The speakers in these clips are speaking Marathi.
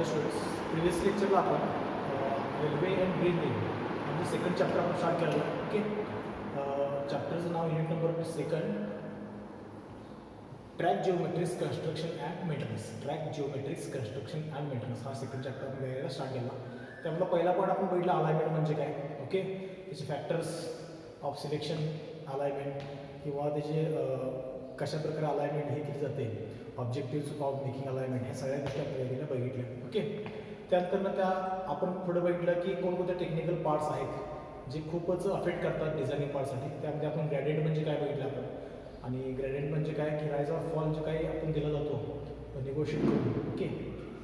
हे स्टुडंट्स प्रिव्हियस लेक्चरला आपण रेल्वे अँड ब्रीथिंग म्हणजे सेकंड चॅप्टर आपण स्टार्ट केलं. ओके, चॅप्टरचं नाव unit number second track geometrics construction and maintenance. Track geometrics construction and maintenance हा सेकंड चॅप्टर आपण घ्यायला स्टार्ट केला. त्यामुळे पहिला पॉईंट आपण बघितला अलाइनमेंट म्हणजे काय. ओके, त्याचे फॅक्टर्स ऑफ सिलेक्शन अलाइनमेंट किंवा त्याचे कशा प्रकारे अलाइनमेंट हे केली जाते, ऑब्जेक्टिव्ह ऑफ मेकिंग अलाइनमेंट, ह्या सगळ्या गोष्टी आपण बघितल्या. ओके, त्यानंतर त्या आपण पुढे बघितलं की कोणकोणते टेक्निकल पार्ट्स आहेत जे खूपच अफेक्ट करतात डिझायनिंग पार्टसाठी. त्यामध्ये आपण ग्रेडियंट म्हणजे काय बघितलं आपण, आणि ग्रेडियंट म्हणजे काय की राईज ऑर फॉल जे काही आपण दिला जातो निगोशिएट करून. ओके,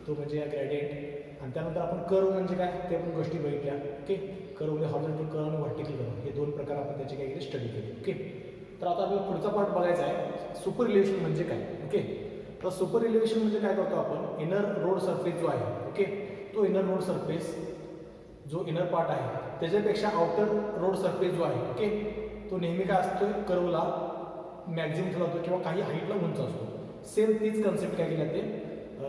तो म्हणजे ग्रेडियंट. आणि त्यानंतर आपण कर्व म्हणजे काय ते पण गोष्टी बघितल्या. ओके, कर्व म्हणजे हॉरिझॉन्टल कर्व आणि व्हर्टिकल कर्व हे दोन प्रकार आपण त्याची काही स्टडी केली. ओके, तर आता आपल्याला पुढचा पार्ट बघायचा आहे सुपर इलेव्हेशन म्हणजे काय. ओके, तर सुपर इलेव्हेशन म्हणजे काय करतो आपण, इनर रोड सरफेस जो आहे, ओके, तो इनर रोड सरफेस जो इनर पार्ट आहे त्याच्यापेक्षा आउटर रोड सरफेस जो आहे, ओके, तो नेहमी काय असतो कर्वला मॅक्झिमम ठेवतो किंवा काही हाईटला उंच असतो. सेम तीच कन्सेप्ट काय केली जाते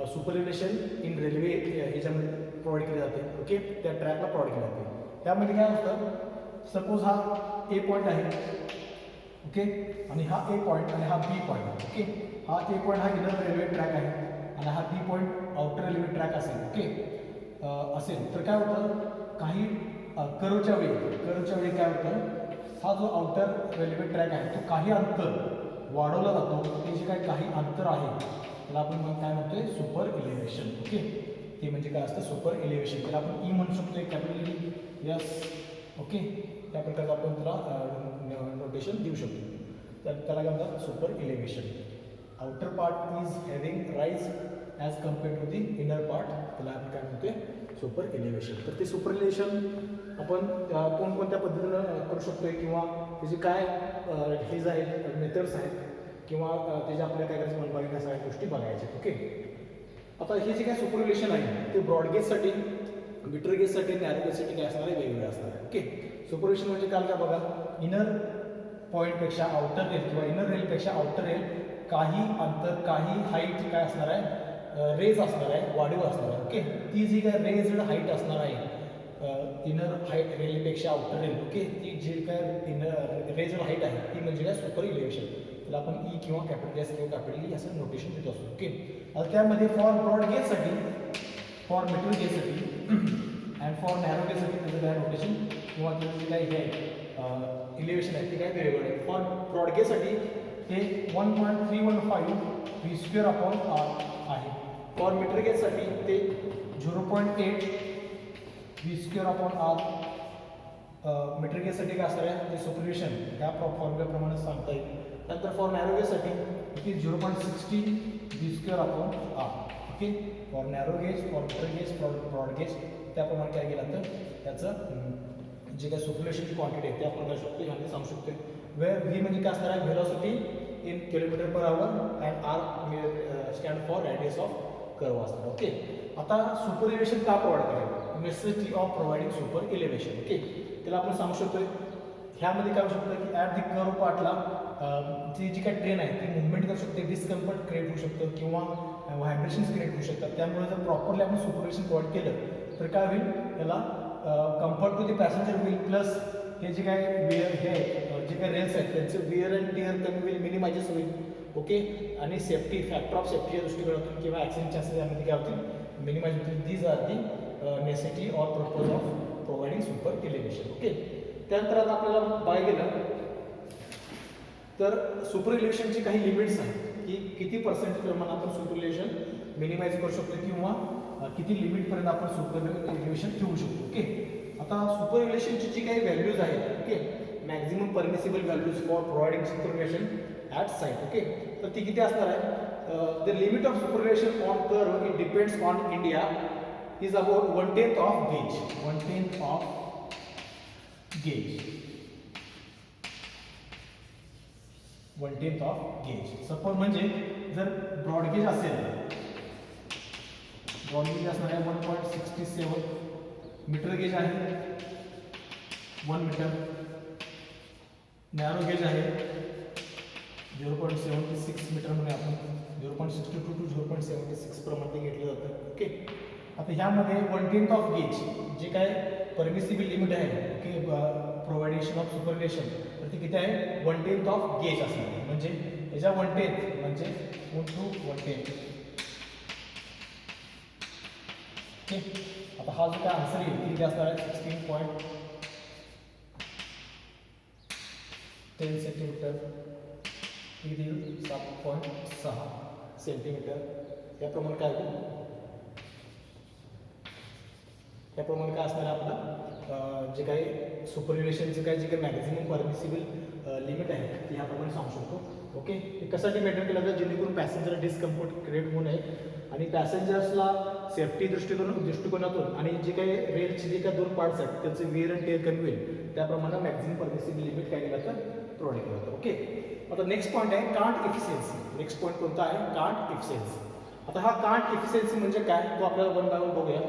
सुपर इलेव्हेशन इन रेल्वे ह्याच्यामध्ये प्रोव्हाइड केली जाते. ओके, त्या ट्रॅकला प्रोव्हाइड केली जाते. त्यामध्ये काय असतं, सपोज हा ए पॉईंट आहे, ओके, आणि हा ए पॉईंट आणि हा बी पॉईंट. ओके, हा ए पॉईंट हा इनर रेल्वे ट्रॅक आहे आणि हा बी पॉईंट आउटर रेल्वे ट्रॅक असेल. ओके, असेल तर काय होतं, काही कर्वच्या वेळी काय होतं, हा जो आउटर रेल्वे ट्रॅक आहे तो काही अंतर वाढवला जातो. ते जे काही अंतर आहे त्याला आपण काय म्हणतोय सुपर इलेव्हेशन. ओके, ते म्हणजे काय असतं सुपर इलेव्हेशन. त्याला आपण ई म्हणू शकतो कॅपिटल ई. यस, ओके, त्या प्रकारचं आपण त्याला नोटेशन देऊ शकतो. तर त्याला काय म्हणतात super elevation. Outer part is having rise as compare to the inner part, त्याला आपण काय म्हणतोय सुपर इलेव्हेशन. तर ते सुपर इलेव्हेशन आपण कोणकोणत्या पद्धतीनं करू शकतोय किंवा त्याचे काय हेज आहेत, मेथड्स आहेत किंवा त्याच्या आपल्या काय करायचं मनमागे काय सगळ्या गोष्टी बघायच्या. ओके, आता हे जे काय सुपर इलेव्हेशन आहे ते ब्रॉडगेजसाठी, मीटर गेजसाठी, नॅरो गेजसाठी काय असणार आहे, वेगवेगळे असणार आहे. ओके, सुपर इलेव्हेशन म्हणजे काय बघा, इनर पॉईंटपेक्षा आउटर रेल किंवा इनर रेलपेक्षा आउटर रेल काही अंतर, काही हाईट काय असणार आहे, रेज असणार आहे, वाढीव असणार आहे. ओके, ती जी काय रेज्ड हाईट असणार आहे इनर हाईट रेलपेक्षा आउटर रेल, ओके, ती जी काय इनर रेज्ड हाईट आहे ती म्हणजे काय सुपर इलेव्हेशन. त्याला आपण ई किंवा कॅपिटल एस किंवा कॅपिटल ई असं नोटेशन देत असतो. ओके, आता त्यामध्ये फॉर ब्रॉड गेजसाठी, फॉर मीटर गेजसाठी अँड फॉर नॅरो गेजसाठी त्याचं काय नोटेशन किंवा त्याचं जे काही हे इलेव्हेशन आहे ते काय वेगवेगळं आहे. फॉर ब्रॉड गेजसाठी हे 1.315 व्ही स्क्वेअर अपॉन आर आहे. फॉर मीटर गेजसाठी ते 0.8 V square upon R. Metre गेजसाठी काय असणार आहे ते सुपरविशन ह्या फॉर्म्युल्याप्रमाणे सांगता येईल. नंतर फॉर नॅरो गेजसाठी it is 0.60 V square upon R. Okay, for narrow gauge, for metre gauge, for broad gauge त्याप्रमाणे काय केलं तर त्याचं जे काय सुपरविशनची क्वांटिटी आहे ते आपण काय शकतो ह्यामध्ये सांगू शकतो. व्ही म्हणजे काय असणार आहे, velocity in kilometre per hour and R stand for radius of curve असणार. ओके, आता सुपर इलेव्हेशन का प्रोव्हाइड करायचं, necessity of providing super elevation. Okay, त्याला आपण सांगू शकतो ह्यामध्ये काय होऊ शकतं की ॲट दी कर्व पार्टला जी काय ट्रेन आहे ती मुवमेंट करू शकते, डिस्कम्फर्ट क्रिएट होऊ शकतं किंवा व्हायब्रेशन्स क्रिएट होऊ शकतात. त्यामुळे जर प्रॉपरली आपण सुपरविशन प्रोव्हाइड केलं तर काय होईल, त्याला कम्फर्ट टू दी पॅसेंजर होईल, प्लस हे जे काय वेअर हे आहे जे काही रेल्स आहेत त्यांचं वेअर अँड टिअर कमी होईल, मिनिमायझेस होईल. ओके, आणि सेफ्टी, फॅक्टर ऑफ सेफ्टीच्या दृष्टीकोनातून किंवा ॲक्सिडेंट चान्सेस यामध्ये काय होतील, मिनिमाइज होतील. These are the necessity or purpose of providing super elevation. Okay, त्यानंतर आता आपल्याला बघायला गेलं तर सुपर इलेव्हेशनची काही लिमिट्स आहेत की किती पर्सेंटेज प्रमाणात आपण सुपर इलेव्हेशन मिनिमाइज करू शकतो किंवा किती लिमिटपर्यंत आपण सुपर इलेव्हेशन ठेवू शकतो. ओके, आता सुपर इलेव्हेशनची जी काही व्हॅल्यूज आहेत, okay, maximum permissible values for providing super elevation at site. Okay, तर ती किती असणार आहे, the limit of super elevation on curve it depends on India is about 1/10 of gauge. 1/10 of gauge. 1/10 of gauge. Suppose म्हणजे जर ब्रॉडगेज असेल, ब्रॉडगेज असणार आहे 1.67 मीटर गेज आहे 1 मीटर. नॅरो गेज आहे 0.76 मीटर म्हणजे आपण 0.62 to 0.76 प्रमाणे घेतलं जातं. ओके, आता ह्यामध्ये 1/10 ऑफ गेज जे काय परमिसिबल लिमिट आहे ओके प्रोव्हायडेशन ऑफ सुपरलेशन तर ते किती आहे 1/10 ऑफ गेज असणार आहे म्हणजे याच्या 1/10 म्हणजे 1/10 ओके. आता हा जो काय आन्सर येईल किती असणार आहे 16.10 सेंटीमीटर किती येईल 7.6 सेंटीमीटर याप्रमाणे काय होईल त्याप्रमाणे काय असणार आहे आपलं जे काही सुपरव्हिलेशनचं काय जे काही मॅक्झिमम परमिसिबल लिमिट आहे ते ह्याप्रमाणे सांगू शकतो ओके. हे कशासाठी मेंटेन केलं जातं जेणेकरून पॅसेंजर डिस्कम्फर्ट क्रिएट होऊ नये आणि पॅसेंजर्सला सेफ्टी दृष्टिकोनातून आणि जे काही रेलचे जे काही 2 पार्ट्स आहेत त्यांचे वेअर अँड टेअर कमी होईल त्याप्रमाणे मॅक्झिमम परमिसिबल लिमिट काय केलं जातं प्रोव्हाइड केलं जातं ओके. आता नेक्स्ट पॉईंट आहे कांट इफिशियन्सी. नेक्स्ट पॉईंट कोणता आहे कांट इफिशियन्सी. आता हा कांट इफिशियन्सी म्हणजे काय तो आपल्याला वन बाय वन बघूया.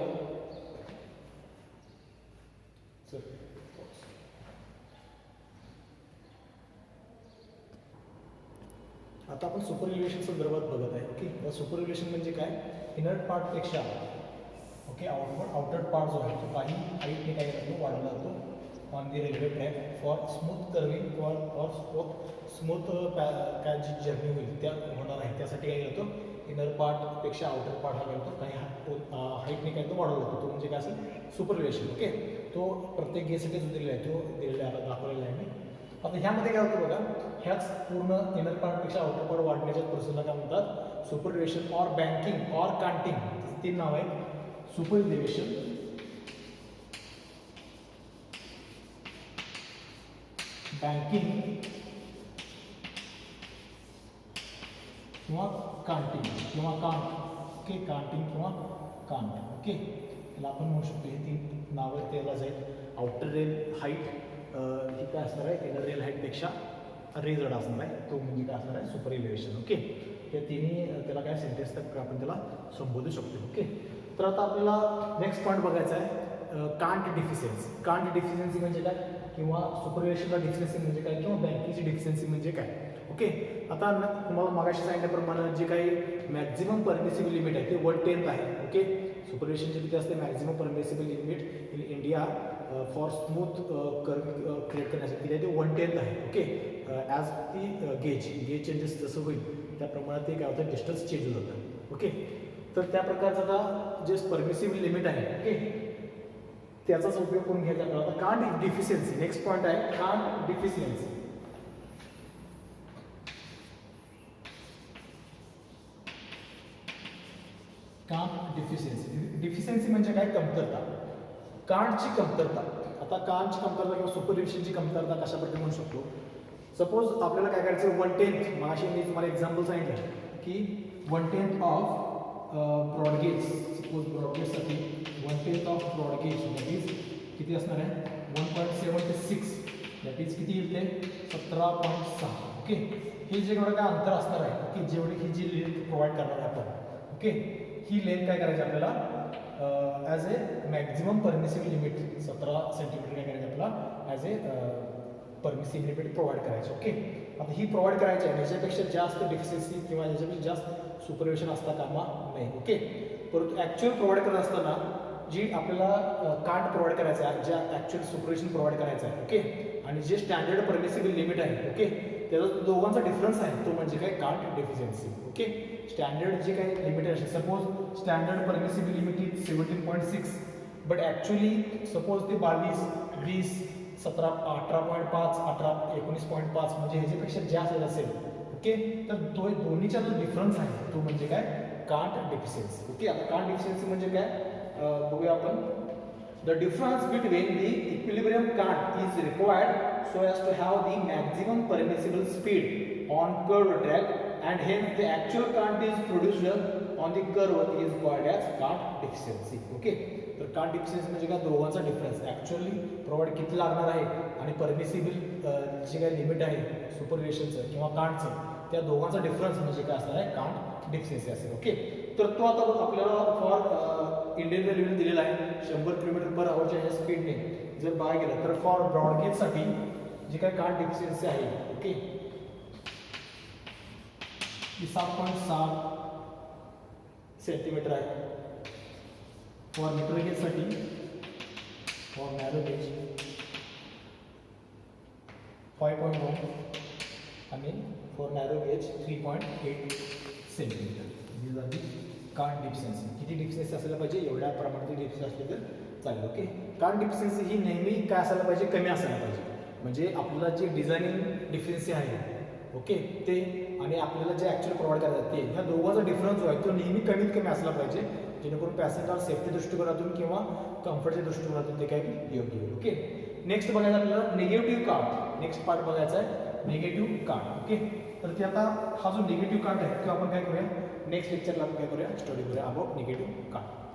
आता आपण सुपरइलिव्हेशन संदर्भात बघत आहे ओके. सुपरइलिव्हेशन म्हणजे काय इनर पार्टपेक्षा ओके आउटर पार्ट जो आहे तो काही हाईटने काय करतो वाढवला जातो on the railway track for smooth curving for smooth काय जी जर्नी होईल त्या होणार आहे त्यासाठी काय करतो इनर पार्टपेक्षा आउटर पार्ट हा करतो काही हाईटने काय तो वाढवला जातो तो म्हणजे काय असेल सुपरइलिव्हेशन ओके. तो प्रत्येक गेजसाठी जो दिलेला आहे तो दिलेला आहे दाखवलेला आहे मी. आता ह्यामध्ये काय होतं बघा ह्याच पूर्ण इनर पार्टपेक्षा आउटर पार्ट वाढण्याच्या प्रोसेसला काय म्हणतात सुपरइलिव्हेशन ऑर बँकिंग ऑर कांटिंग 3 नाव आहेत सुपरइलिव्हेशन बँकिंग किंवा कांटिंग किंवा कांट ओके कांटिंग किंवा कांट ओके. त्याला आपण म्हणू शकतो हे 3 नावं त्याला जाईल. आउटर रेल हाईट ही काय असणार आहे इनर रेल हाईटपेक्षा रेजड असणार आहे तो म्हणजे काय असणार आहे सुपर इलिव्हेशन ओके. हे तिन्ही त्याला काय सेंटेन्स तक आपण त्याला संबोधू शकतो ओके. तर आता आपल्याला नेक्स्ट पॉईंट बघायचा आहे कांट डिफिशियन्सी. कांट डिफिशियन्सी म्हणजे काय किंवा सुपर इलिव्हेशनला डिफिशियन्सी म्हणजे काय किंवा बँकिंगची डिफिशियन्सी म्हणजे काय ओके. आता तुम्हाला मागाशी सांगितल्याप्रमाणे जे काही मॅक्झिमम परमिसिबल लिमिट आहे ते 1/10 आहे ओके. सुपर इलिव्हेशनचे किती असते maximum permissible limit in India for smooth curve create करण्यासाठी किती आहे ते 1/10 आहे ओके. ॲज ती गेज चेंजेस जसं होईल त्याप्रमाणे ते काय होतं डिस्टन्स चेंज होत जातं ओके. तर त्या प्रकारचं आता जे परमिसिबल लिमिट आहे ओके त्याचाच उपयोग करून घ्यायचा आपल्याला. आता कांट डिफिशियन्सी नेक्स्ट पॉईंट आहे कांट डिफिशियन्सी. कांट डिफिशियन्सी म्हणजे काय कमतरता कांटची कमतरता. आता कांटची कमतरता किंवा सुपरइलिव्हेशनची कमतरता कशा प्रकारे म्हणू शकतो. सपोज आपल्याला काय करायचं 1/10 मगाशी मी तुम्हाला एक्झाम्पल सांगितलं की 1/10 ऑफ ब्रॉडगेज सपोज ब्रॉडगेजसाठी 1/10 ऑफ ब्रॉडगेज दॅट इज किती असणार आहे 1.76 दॅट इज किती येईल ते 17.6 ओके. हे जे एवढं काय अंतर असणार आहे की जेवढी ही जी लेंथ प्रोव्हाइड करणार आहे आपण ओके ही लेंथ काय करायची आपल्याला ॲज ए मॅक्झिमम परमिसिबल लिमिट 17 सेंटीमीटर काय करायचं आपल्याला ॲज ए परमिसिबल लिमिट प्रोव्हाइड करायचं ओके. आता ही प्रोव्हाइड करायची आहे याच्यापेक्षा जास्त डिफिशियन्सी किंवा याच्यापेक्षा जास्त सुपरव्हिशन असता कामा नाही ओके. परंतु ॲक्च्युअल प्रोव्हाइड करत असताना जी आपल्याला कांट प्रोव्हाइड करायचं आहे ज्या ॲक्च्युअल सुपरव्हिशन प्रोव्हाइड करायचं आहे ओके आणि जे स्टँडर्ड परमिसिबल लिमिट आहे ओके त्याचा दोघांचा डिफरन्स आहे तो म्हणजे काय कांट डिफिशियन्सी ओके. स्टँडर्ड जे काही लिमिट आहे suppose standard permissible limit is 17.6 but actually suppose ते 22 20 17 18.5 19.5 म्हणजे ह्याच्यापेक्षा जास्त असेल ओके. तर तो दोन्हीचा जो डिफरन्स आहे तो म्हणजे काय कांट डिफिशियन्सी ओके. आता कांट डिफिशियन्सी म्हणजे काय बघूया आपण. The difference between the equilibrium cant is required so as to have the maximum permissible speed on curved track and hence the actual cant is produced on the curve is called as cant deficiency okay. तर कांट डिफिशियन्सी म्हणजे काय दोघांचा डिफरन्स ॲक्च्युअली प्रोव्हाइड किती लागणार आहे आणि परमिसिबल जे काही लिमिट आहे सुपरव्हिशनचं किंवा कांटचं त्या दोघांचा डिफरन्स म्हणजे काय असणार आहे कांट डिफिशियन्सी असेल ओके. तर तो आता आपल्याला फॉर इंडियन रेल्वेने दिलेला आहे 100 km/h च्या स्पीडने जर बघायला गेलं तर फॉर ब्रॉडगेजसाठी जी काही कांट डिफिशियन्सी आहे ओके ती 7.7 सेंटीमीटर आहे for metre gauge for narrow gauge 5.1 आणि for narrow gauge 3.8 centimetre. This are the cant deficiency. किती डिफिशियन्सी असायला पाहिजे, एवढ्या प्रमाणात डिफिशियन्सी असले तर चालेल. ओके. कार्ड डिफिशियन्सी ही नेहमी काय असायला पाहिजे, कमी असायला पाहिजे. म्हणजे आपल्याला जे डिझायनिंग डिफिशियन्सी आहे ओके ते आणि आपल्याला जे ॲक्च्युअली प्रोव्हाइड करायचं ते ह्या दोघांचा डिफरन्स जो आहे तो नेहमी कमीत कमी असला पाहिजे, जेणेकरून पॅसेंजर सेफ्टी दृष्टिकोनातून किंवा कम्फर्टच्या दृष्टिकोनातून ते काय योग्य होईल. ओके. नेक्स्ट बघायचं आपल्याला निगेटिव्ह कार्ड. नेक्स्ट पार्ट बघायचा आहे निगेटिव्ह कार्ड. ओके. तर ते आता हा जो निगेटिव्ह कार्ड आहे तो आपण काय करूया नेक्स्ट लेक्चरला आपण काय करूया स्टडी करूया अबाउट निगेटिव्ह कार्ड.